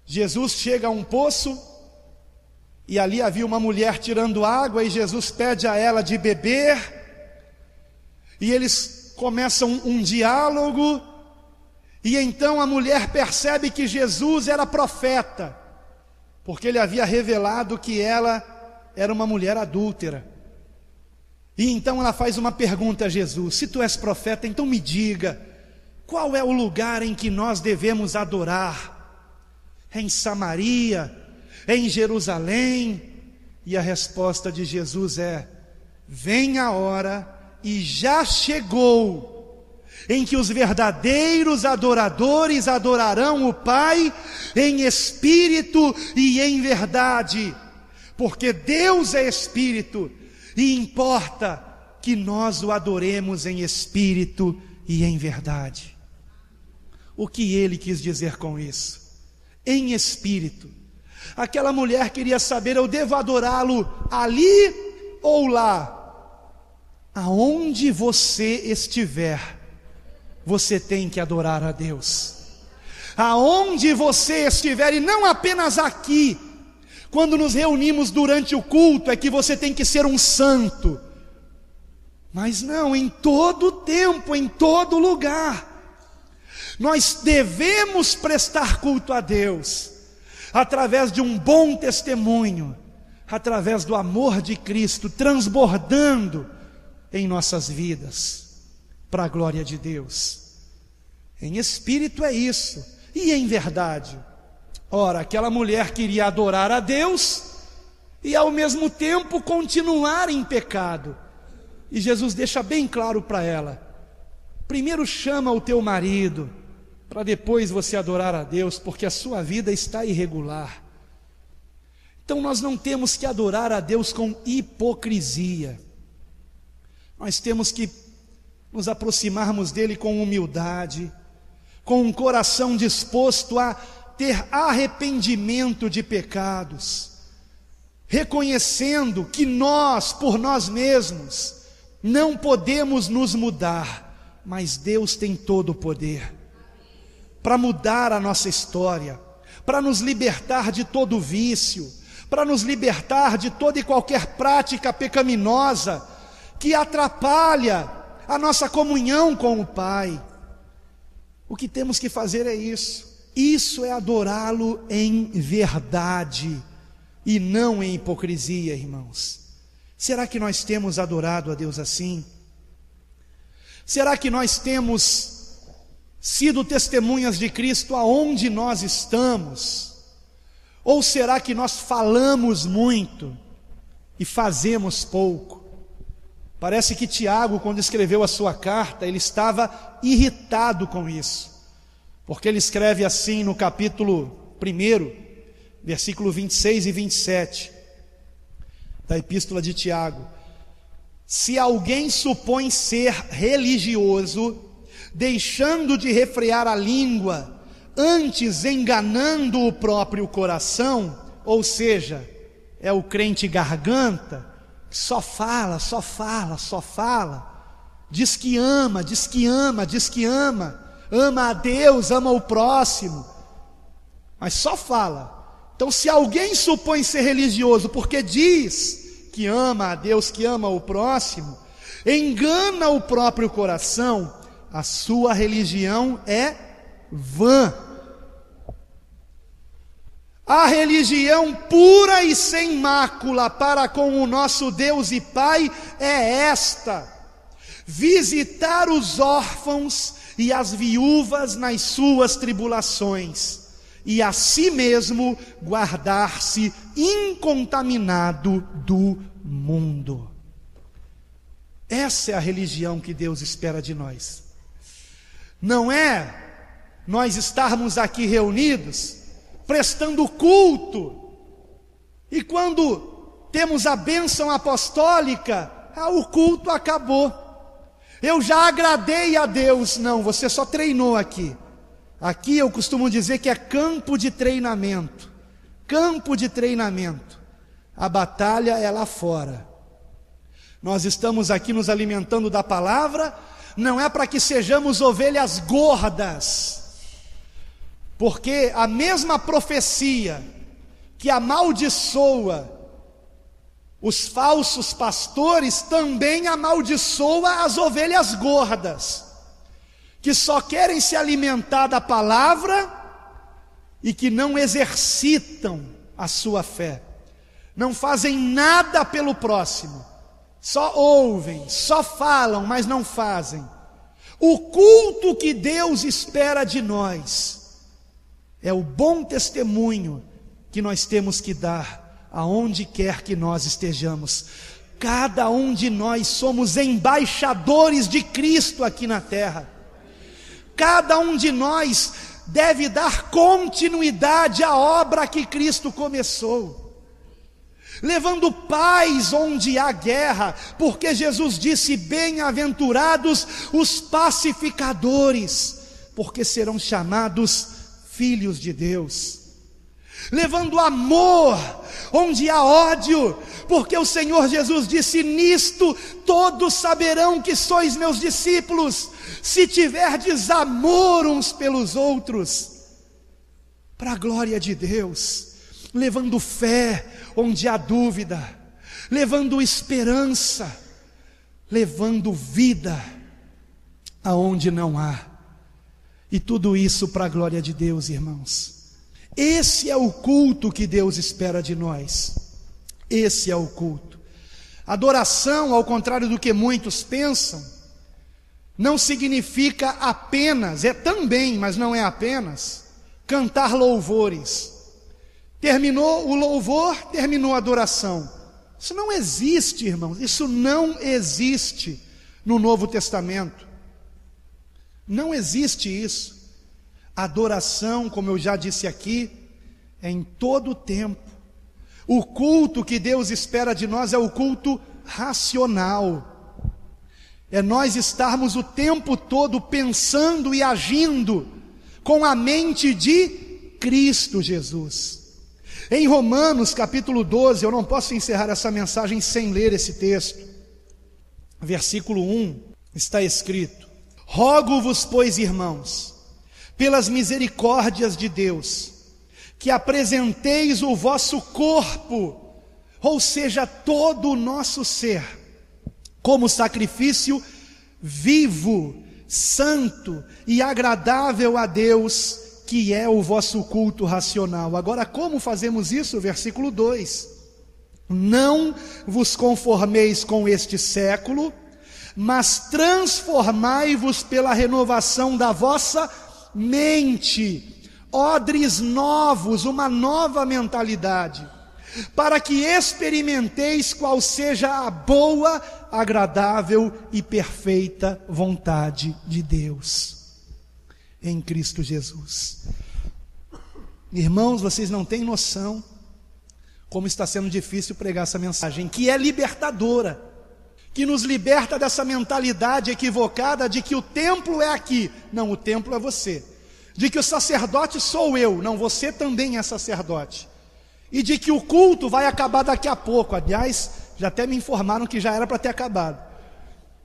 Jesus chega a um poço e ali havia uma mulher tirando água, e Jesus pede a ela de beber, e eles começam um diálogo, e então a mulher percebe que Jesus era profeta, porque ele havia revelado que ela era uma mulher adúltera. E então ela faz uma pergunta a Jesus: se tu és profeta, então me diga, qual é o lugar em que nós devemos adorar? É em Samaria? É em Jerusalém? E a resposta de Jesus é: vem a hora, e já chegou, em que os verdadeiros adoradores adorarão o Pai em espírito e em verdade, porque Deus é espírito e importa que nós o adoremos em espírito e em verdade. O que ele quis dizer com isso? Em espírito. Aquela mulher queria saber: eu devo adorá-lo ali ou lá? Aonde você estiver, você tem que adorar a Deus. Aonde você estiver, e não apenas aqui, quando nos reunimos durante o culto, é que você tem que ser um santo. Mas não, em todo tempo, em todo lugar, nós devemos prestar culto a Deus, através de um bom testemunho, através do amor de Cristo, transbordando em nossas vidas, para a glória de Deus. Em espírito é isso, e em verdade. Ora, aquela mulher queria adorar a Deus, e ao mesmo tempo continuar em pecado. E Jesus deixa bem claro para ela: primeiro chama o teu marido, para depois você adorar a Deus, porque a sua vida está irregular. Então nós não temos que adorar a Deus com hipocrisia. Nós temos que nos aproximarmos dele com humildade, com um coração disposto a ter arrependimento de pecados, reconhecendo que nós, por nós mesmos, não podemos nos mudar, mas Deus tem todo o poder para mudar a nossa história, para nos libertar de todo vício, para nos libertar de toda e qualquer prática pecaminosa que atrapalha a nossa comunhão com o Pai. O que temos que fazer é isso. Isso é adorá-lo em verdade e não em hipocrisia, irmãos. Será que nós temos adorado a Deus assim? Será que nós temos sido testemunhas de Cristo aonde nós estamos? Ou será que nós falamos muito e fazemos pouco? Parece que Tiago, quando escreveu a sua carta, ele estava irritado com isso, porque ele escreve assim no capítulo 1, versículo 26 e 27, da epístola de Tiago: se alguém supõe ser religioso, deixando de refrear a língua, antes enganando o próprio coração, ou seja, é o crente garganta, que só fala, diz que ama, ama a Deus, ama o próximo, mas só fala. Então, se alguém supõe ser religioso porque diz que ama a Deus, que ama o próximo, engana o próprio coração, a sua religião é vã. A religião pura e sem mácula para com o nosso Deus e Pai é esta: visitar os órfãos e as viúvas nas suas tribulações, e a si mesmo guardar-se incontaminado do mundo. Essa é a religião que Deus espera de nós. Não é nós estarmos aqui reunidos, prestando culto, e quando temos a bênção apostólica, o culto acabou, eu já agradei a Deus. Não, você só treinou aqui. Aqui eu costumo dizer que é campo de treinamento. Campo de treinamento. A batalha é lá fora. Nós estamos aqui nos alimentando da palavra, não é para que sejamos ovelhas gordas, porque a mesma profecia que amaldiçoa os falsos pastores também amaldiçoa as ovelhas gordas, que só querem se alimentar da palavra e que não exercitam a sua fé, não fazem nada pelo próximo, só ouvem, só falam, mas não fazem. O culto que Deus espera de nós é o bom testemunho que nós temos que dar aonde quer que nós estejamos. Cada um de nós somos embaixadores de Cristo aqui na terra. Cada um de nós deve dar continuidade à obra que Cristo começou. levando paz onde há guerra, porque Jesus disse: bem-aventurados os pacificadores, porque serão chamados filhos de Deus. Levando amor onde há ódio, porque o Senhor Jesus disse: nisto todos saberão que sois meus discípulos, se tiverdes amor uns pelos outros. Para a glória de Deus. Levando fé onde há dúvida, levando esperança, levando vida aonde não há. E tudo isso para a glória de Deus, irmãos. Esse é o culto que Deus espera de nós. Esse é o culto. Adoração, ao contrário do que muitos pensam, não significa apenas, é também, mas não é apenas, cantar louvores. Terminou o louvor, terminou a adoração. Isso não existe, irmãos, isso não existe no Novo Testamento. Não existe isso. Adoração, como eu já disse aqui, é em todo o tempo. O culto que Deus espera de nós é o culto racional. É nós estarmos o tempo todo pensando e agindo com a mente de Cristo Jesus. Em Romanos capítulo 12, eu não posso encerrar essa mensagem sem ler esse texto. Versículo 1, está escrito: rogo-vos, pois, irmãos, pelas misericórdias de Deus, que apresenteis o vosso corpo, ou seja, todo o nosso ser, como sacrifício vivo, santo e agradável a Deus, que é o vosso culto racional. Agora, como fazemos isso? Versículo 2: não vos conformeis com este século, mas transformai-vos pela renovação da vossa mente, odres novos, uma nova mentalidade, para que experimenteis qual seja a boa, agradável e perfeita vontade de Deus em Cristo Jesus. Irmãos, vocês não têm noção como está sendo difícil pregar essa mensagem, que é libertadora, que nos liberta dessa mentalidade equivocada de que o templo é aqui. Não, o templo é você. De que o sacerdote sou eu. Não, você também é sacerdote. E de que o culto vai acabar daqui a pouco. Aliás, já até me informaram que já era para ter acabado.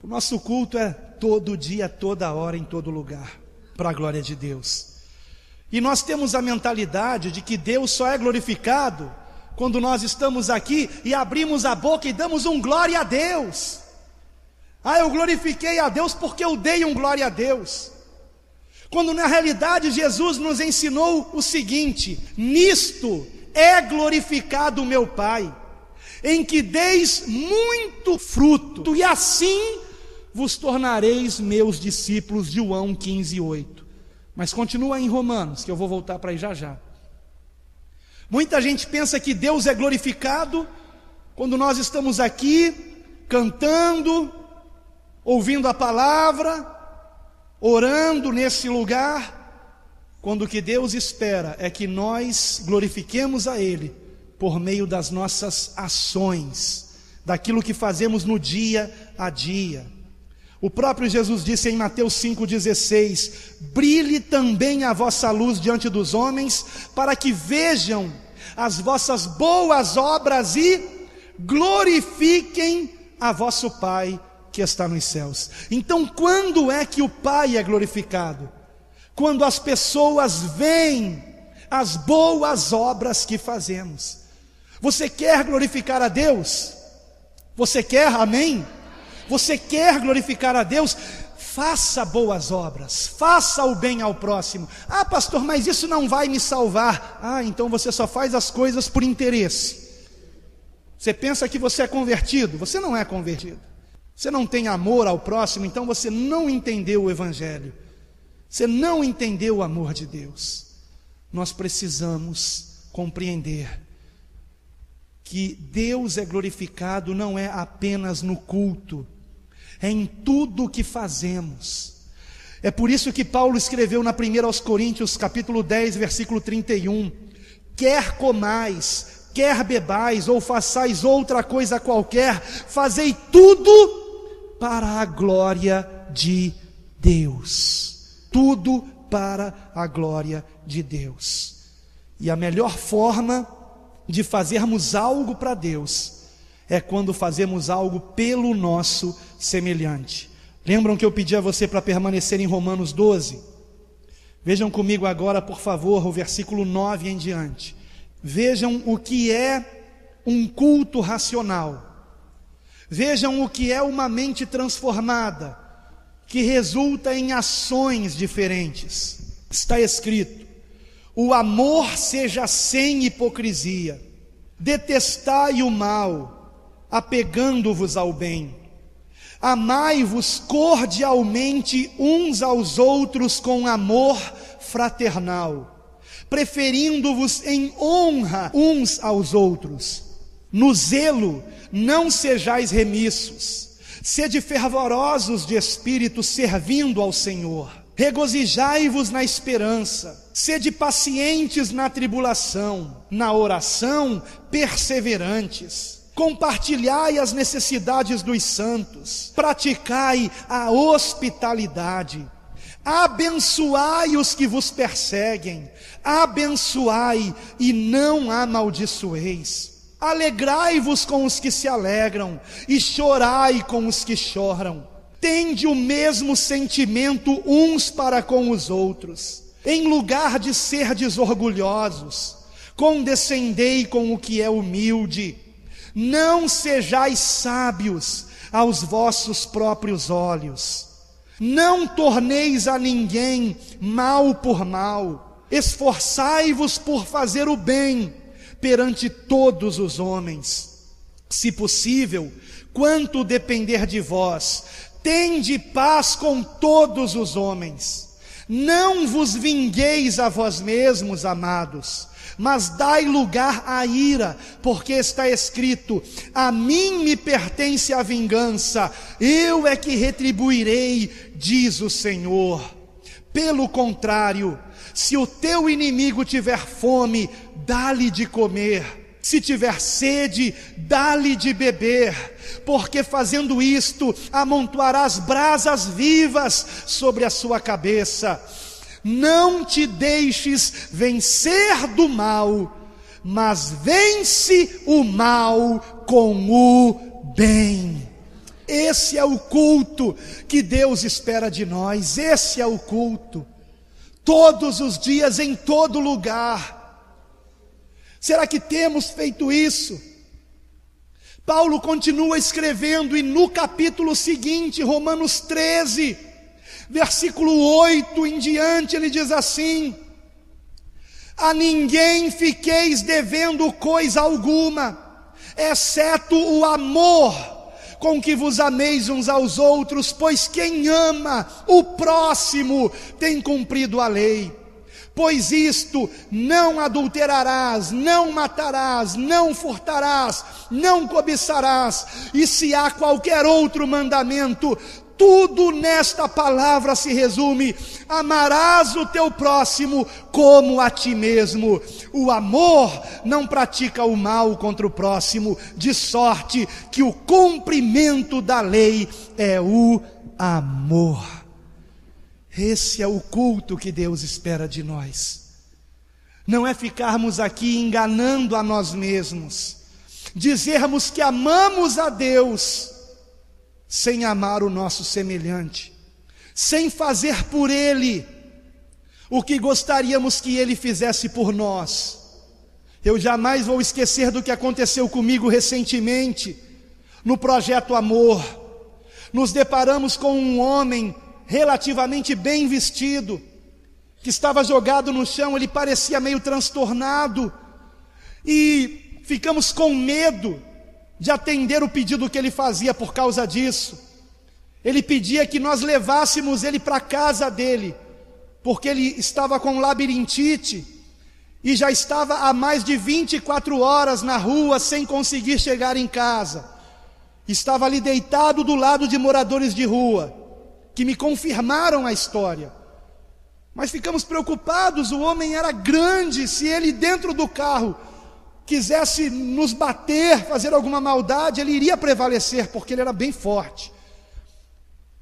O nosso culto é todo dia, toda hora, em todo lugar, para a glória de Deus. E nós temos a mentalidade de que Deus só é glorificado quando nós estamos aqui e abrimos a boca e damos um glória a Deus. Ah, eu glorifiquei a Deus porque eu dei um glória a Deus. Quando na realidade Jesus nos ensinou o seguinte: nisto é glorificado o meu Pai, em que deis muito fruto, e assim vos tornareis meus discípulos. João 15:8. Mas continua em Romanos, que eu vou voltar para aí já já. Muita gente pensa que Deus é glorificado quando nós estamos aqui cantando, ouvindo a palavra, orando nesse lugar, quando o que Deus espera é que nós glorifiquemos a Ele por meio das nossas ações, daquilo que fazemos no dia a dia. O próprio Jesus disse em Mateus 5,16: brilhe também a vossa luz diante dos homens, para que vejam as vossas boas obras e glorifiquem a vosso Pai que está nos céus. Então, quando é que o Pai é glorificado? Quando as pessoas veem as boas obras que fazemos. Você quer glorificar a Deus? Você quer? Amém? Você quer glorificar a Deus? Faça boas obras, faça o bem ao próximo. Ah, pastor, mas isso não vai me salvar. Ah, então você só faz as coisas por interesse. Você pensa que você é convertido? Você não é convertido. Você não tem amor ao próximo, então você não entendeu o Evangelho. Você não entendeu o amor de Deus. Nós precisamos compreender que Deus é glorificado não é apenas no culto, é em tudo o que fazemos. É por isso que Paulo escreveu na 1 aos Coríntios, capítulo 10, versículo 31: quer comais, quer bebais ou façais outra coisa qualquer, fazei tudo para a glória de Deus. Tudo para a glória de Deus. E a melhor forma de fazermos algo para Deus é quando fazemos algo pelo nosso semelhante. Lembram que eu pedi a você para permanecer em Romanos 12? Vejam comigo agora, por favor, o versículo 9 em diante. Vejam o que é um culto racional. Vejam o que é uma mente transformada, que resulta em ações diferentes. Está escrito: o amor seja sem hipocrisia, detestai o mal, apegando-vos ao bem. Amai-vos cordialmente uns aos outros com amor fraternal, preferindo-vos em honra uns aos outros. No zelo não sejais remissos, sede fervorosos de espírito, servindo ao Senhor. Regozijai-vos na esperança, sede pacientes na tribulação, na oração perseverantes. Compartilhai as necessidades dos santos, praticai a hospitalidade, abençoai os que vos perseguem, abençoai e não amaldiçoeis. Alegrai-vos com os que se alegram e chorai com os que choram. Tende o mesmo sentimento uns para com os outros. Em lugar de serdes orgulhosos, condescendei com o que é humilde. Não sejais sábios aos vossos próprios olhos. Não torneis a ninguém mal por mal. Esforçai-vos por fazer o bem perante todos os homens. Se possível, quanto depender de vós, tende paz com todos os homens. Não vos vingueis a vós mesmos, amados, mas dai lugar à ira, porque está escrito: a mim me pertence a vingança, eu é que retribuirei, diz o Senhor. Pelo contrário, se o teu inimigo tiver fome, dá-lhe de comer. Se tiver sede, dá-lhe de beber, porque fazendo isto, amontoarás brasas vivas sobre a sua cabeça. Não te deixes vencer do mal, mas vence o mal com o bem. Esse é o culto que Deus espera de nós. Esse é o culto, todos os dias, em todo lugar. Será que temos feito isso? Paulo continua escrevendo, e no capítulo seguinte, Romanos 13, versículo 8 em diante, ele diz assim: a ninguém fiqueis devendo coisa alguma, exceto o amor com que vos ameis uns aos outros, pois quem ama o próximo tem cumprido a lei. Pois isto: não adulterarás, não matarás, não furtarás, não cobiçarás, e se há qualquer outro mandamento, tudo nesta palavra se resume: amarás o teu próximo como a ti mesmo. O amor não pratica o mal contra o próximo, de sorte que o cumprimento da lei é o amor. Esse é o culto que Deus espera de nós. Não é ficarmos aqui enganando a nós mesmos, dizermos que amamos a Deus sem amar o nosso semelhante, sem fazer por Ele o que gostaríamos que Ele fizesse por nós. Eu jamais vou esquecer do que aconteceu comigo recentemente, no Projeto Amor. Nos deparamos com um homem relativamente bem vestido, que estava jogado no chão. Ele parecia meio transtornado, e ficamos com medo de atender o pedido que ele fazia por causa disso. Ele pedia que nós levássemos ele para a casa dele, porque ele estava com labirintite, e já estava há mais de 24 horas na rua sem conseguir chegar em casa. Estava ali deitado do lado de moradores de rua, que me confirmaram a história. Mas ficamos preocupados, o homem era grande, se ele dentro do carro quisesse nos bater, fazer alguma maldade, ele iria prevalecer, porque ele era bem forte.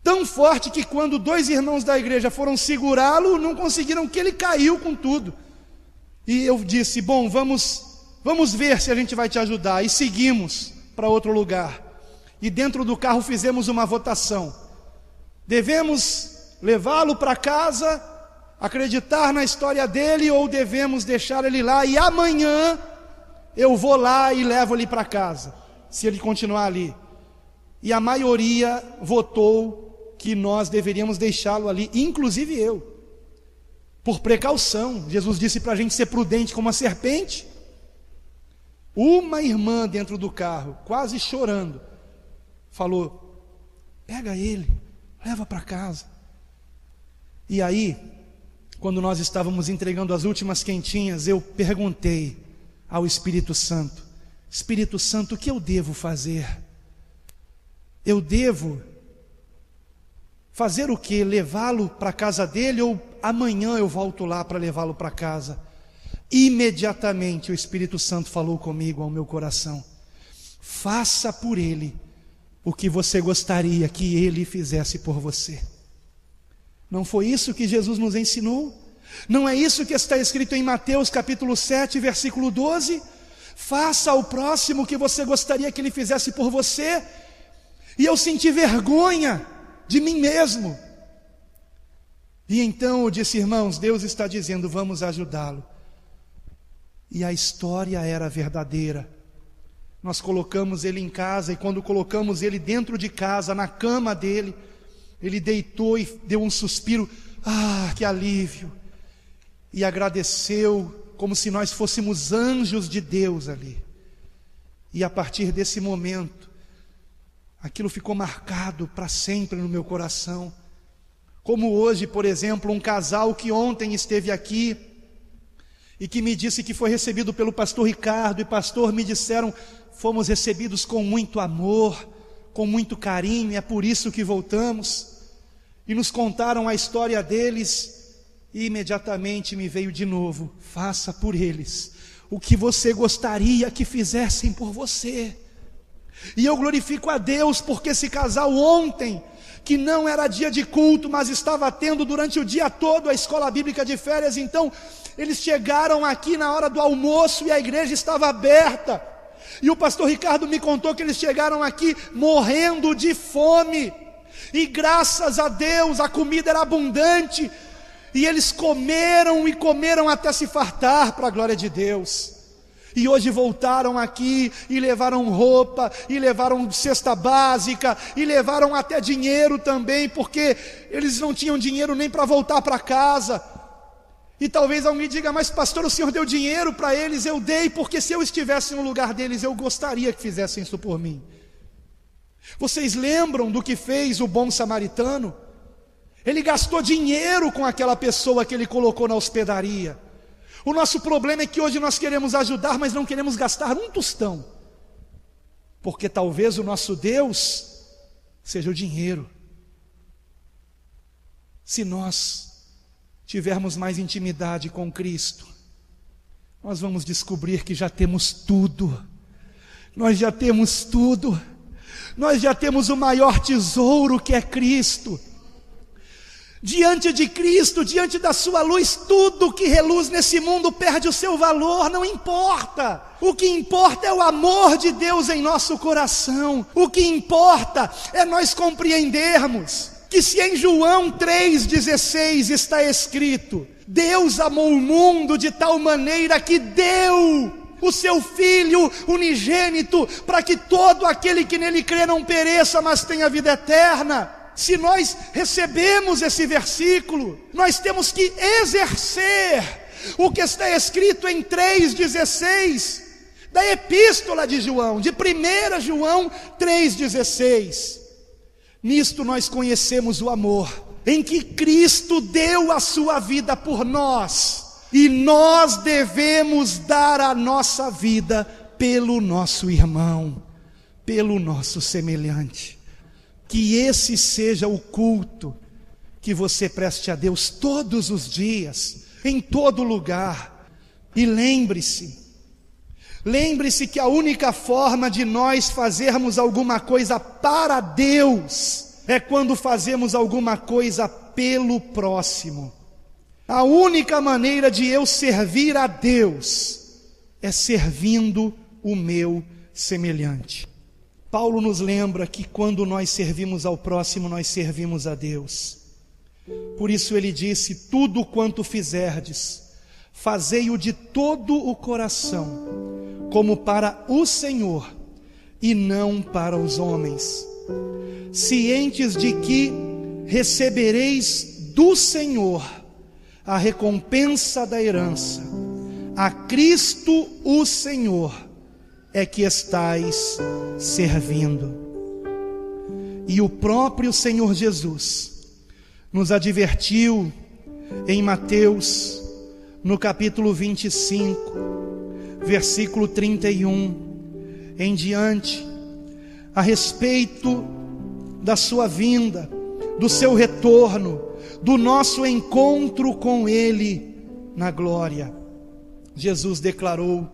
Tão forte que quando 2 irmãos da igreja foram segurá-lo, não conseguiram, que ele caiu com tudo. E eu disse: bom, vamos ver se a gente vai te ajudar. E seguimos para outro lugar. E dentro do carro fizemos uma votação. Devemos levá-lo para casa, acreditar na história dele, ou devemos deixar ele lá e amanhã eu vou lá e levo ele para casa, se ele continuar ali. E a maioria votou que nós deveríamos deixá-lo ali, inclusive eu, por precaução. Jesus disse para a gente ser prudente como a serpente. Uma irmã dentro do carro, quase chorando, falou: pega ele, leva para casa. E aí, quando nós estávamos entregando as últimas quentinhas, eu perguntei ao Espírito Santo: Espírito Santo, o que eu devo fazer? Eu devo fazer o quê? Levá-lo para a casa dele, ou amanhã eu volto lá para levá-lo para casa? Imediatamente o Espírito Santo falou comigo ao meu coração: faça por ele o que você gostaria que ele fizesse por você. Não foi isso que Jesus nos ensinou? Não é isso que está escrito em Mateus capítulo 7, versículo 12? Faça ao próximo o que você gostaria que ele fizesse por você. E eu senti vergonha de mim mesmo. E então eu disse: irmãos, Deus está dizendo, vamos ajudá-lo. E a história era verdadeira. Nós colocamos ele em casa, e quando colocamos ele dentro de casa, na cama dele, ele deitou e deu um suspiro: ah, que alívio! E agradeceu como se nós fôssemos anjos de Deus ali. E a partir desse momento, aquilo ficou marcado para sempre no meu coração. Como hoje, por exemplo, um casal que ontem esteve aqui e que me disse que foi recebido pelo pastor Ricardo, e pastor, me disseram, fomos recebidos com muito amor, com muito carinho, e é por isso que voltamos. E nos contaram a história deles, e imediatamente me veio de novo: faça por eles o que você gostaria que fizessem por você. E eu glorifico a Deus, porque esse casal ontem, que não era dia de culto, mas estava tendo durante o dia todo a escola bíblica de férias, então eles chegaram aqui na hora do almoço e a igreja estava aberta. E o pastor Ricardo me contou que eles chegaram aqui morrendo de fome, e graças a Deus a comida era abundante, e eles comeram e comeram até se fartar, para a glória de Deus. E hoje voltaram aqui e levaram roupa, e levaram cesta básica, e levaram até dinheiro também, porque eles não tinham dinheiro nem para voltar para casa. E talvez alguém diga: mas pastor, o senhor deu dinheiro para eles? Eu dei, porque se eu estivesse no lugar deles, eu gostaria que fizessem isso por mim. Vocês lembram do que fez o bom samaritano? Ele gastou dinheiro com aquela pessoa que ele colocou na hospedaria. O nosso problema é que hoje nós queremos ajudar, mas não queremos gastar um tostão, porque talvez o nosso Deus seja o dinheiro. Se nós tivermos mais intimidade com Cristo, nós vamos descobrir que já temos tudo. Nós já temos tudo. Nós já temos o maior tesouro, que é Cristo. Diante de Cristo, diante da sua luz, tudo que reluz nesse mundo perde o seu valor, não importa. O que importa é o amor de Deus em nosso coração. O que importa é nós compreendermos que se em João 3,16 está escrito: Deus amou o mundo de tal maneira que deu o seu Filho unigênito, para que todo aquele que nele crê não pereça, mas tenha vida eterna. Se nós recebemos esse versículo, nós temos que exercer o que está escrito em 3,16 da epístola de João, de 1 João 3,16. Nisto nós conhecemos o amor, em que Cristo deu a sua vida por nós, e nós devemos dar a nossa vida pelo nosso irmão, pelo nosso semelhante. Que esse seja o culto que você preste a Deus todos os dias, em todo lugar. E lembre-se Lembre-se que a única forma de nós fazermos alguma coisa para Deus é quando fazemos alguma coisa pelo próximo. A única maneira de eu servir a Deus é servindo o meu semelhante. Paulo nos lembra que quando nós servimos ao próximo, nós servimos a Deus. Por isso ele disse: tudo quanto fizerdes, fazei-o de todo o coração, como para o Senhor e não para os homens, cientes de que recebereis do Senhor a recompensa da herança. A Cristo o Senhor é que estais servindo. E o próprio Senhor Jesus nos advertiu em Mateus, no capítulo 25, versículo 31 em diante, a respeito da sua vinda, do seu retorno, do nosso encontro com Ele na glória. Jesus declarou: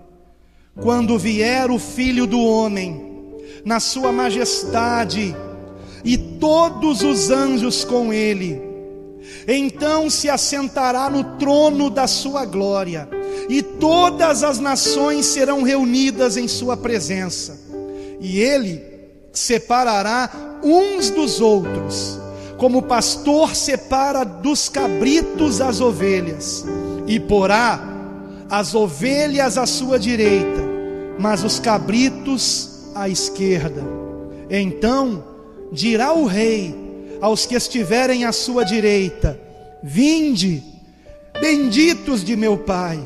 quando vier o Filho do Homem, na sua majestade, e todos os anjos com Ele, então se assentará no trono da sua glória, e todas as nações serão reunidas em sua presença, e Ele separará uns dos outros, como o pastor separa dos cabritos as ovelhas, e porá as ovelhas à sua direita, mas os cabritos à esquerda. Então dirá o rei aos que estiverem à sua direita: vinde, benditos de meu Pai,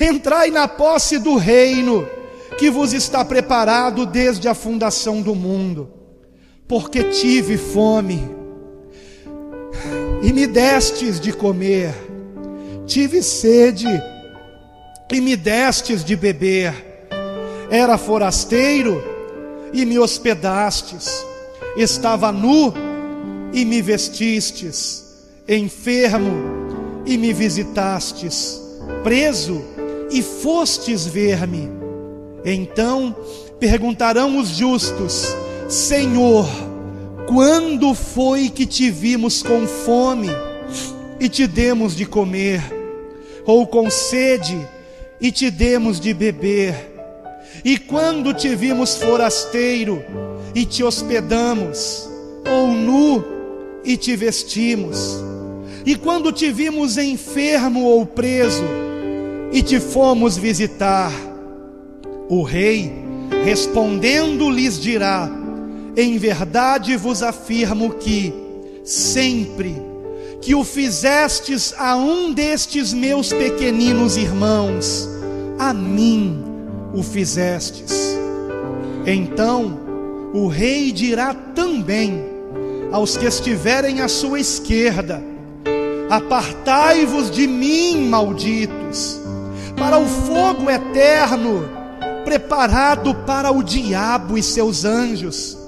entrai na posse do reino que vos está preparado desde a fundação do mundo. Porque tive fome e me destes de comer, tive sede e me destes de beber, era forasteiro e me hospedastes, estava nu e me vestistes, enfermo e me visitastes, preso e fostes ver-me. Então perguntarão os justos: Senhor, quando foi que te vimos com fome e te demos de comer, ou com sede e te demos de beber? E quando te vimos forasteiro e te hospedamos, ou nu e te vestimos? E quando te vimos enfermo ou preso e te fomos visitar? O rei, respondendo, lhes dirá: em verdade vos afirmo que, sempre que o fizestes a um destes meus pequeninos irmãos, a mim o fizestes. Então o rei dirá também aos que estiverem à sua esquerda: apartai-vos de mim, malditos, para o fogo eterno, preparado para o diabo e seus anjos.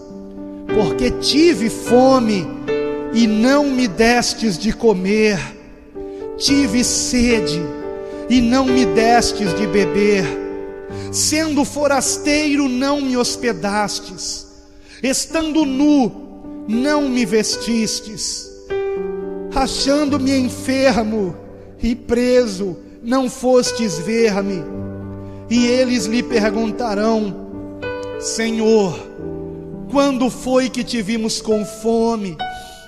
Porque tive fome e não me destes de comer, tive sede e não me destes de beber, sendo forasteiro não me hospedastes, estando nu não me vestistes, achando-me enfermo e preso não fostes ver-me. E eles lhe perguntarão: Senhor, quando foi que te vimos com fome,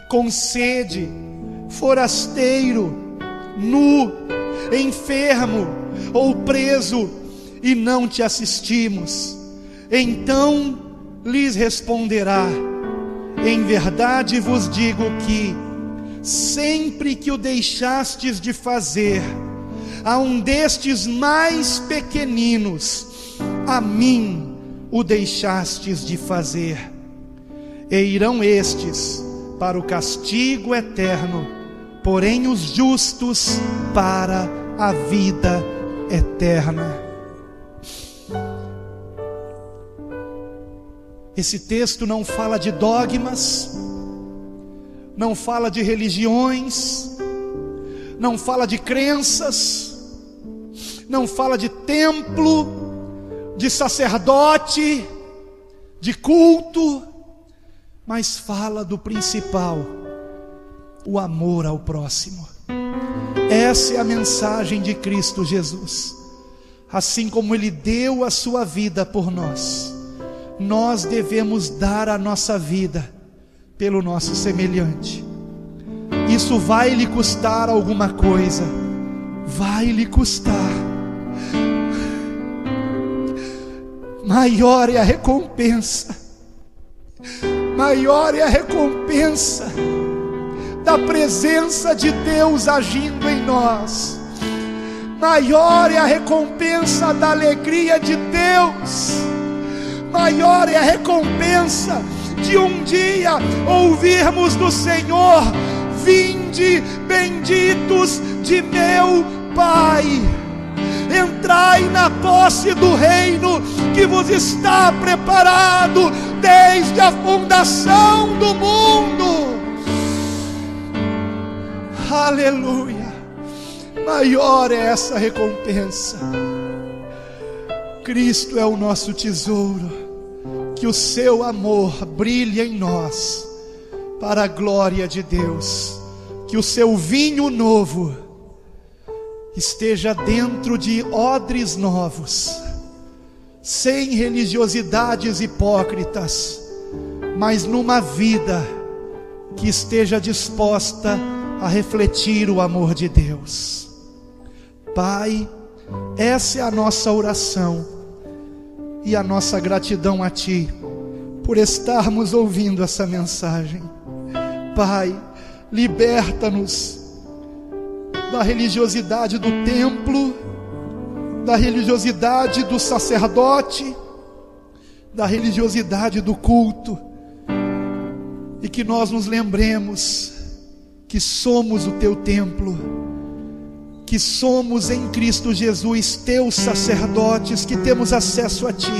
com sede, forasteiro, nu, enfermo ou preso, e não te assistimos? Então lhes responderá: em verdade vos digo que, sempre que o deixastes de fazer a um destes mais pequeninos, a mim o deixastes de fazer. E irão estes para o castigo eterno, porém os justos para a vida eterna. Esse texto não fala de dogmas, não fala de religiões, não fala de crenças, não fala de templo, de sacerdote, de culto, mas fala do principal, o amor ao próximo. Essa é a mensagem de Cristo Jesus. Assim como Ele deu a sua vida por nós, nós devemos dar a nossa vida pelo nosso semelhante. Isso vai lhe custar alguma coisa, vai lhe custar. Maior é a recompensa, maior é a recompensa da presença de Deus agindo em nós. Maior é a recompensa da alegria de Deus. Maior é a recompensa de um dia ouvirmos do Senhor: vinde, benditos de meu Pai, entrai na posse do reino que vos está preparado desde a fundação do mundo. Aleluia! Maior é essa recompensa. Cristo é o nosso tesouro. Que o seu amor brilhe em nós para a glória de Deus. Que o seu vinho novo esteja dentro de odres novos, sem religiosidades hipócritas, mas numa vida que esteja disposta a refletir o amor de Deus. Pai, essa é a nossa oração e a nossa gratidão a Ti por estarmos ouvindo essa mensagem. Pai, liberta-nos da religiosidade do templo, da religiosidade do sacerdote, da religiosidade do culto, e que nós nos lembremos que somos o Teu templo, que somos em Cristo Jesus Teus sacerdotes, que temos acesso a Ti,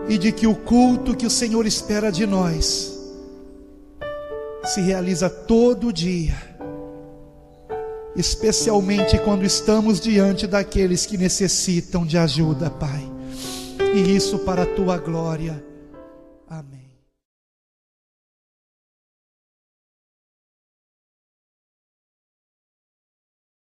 e de que o culto que o Senhor espera de nós se realiza todo dia, especialmente quando estamos diante daqueles que necessitam de ajuda, Pai, e isso para a Tua glória. Amém.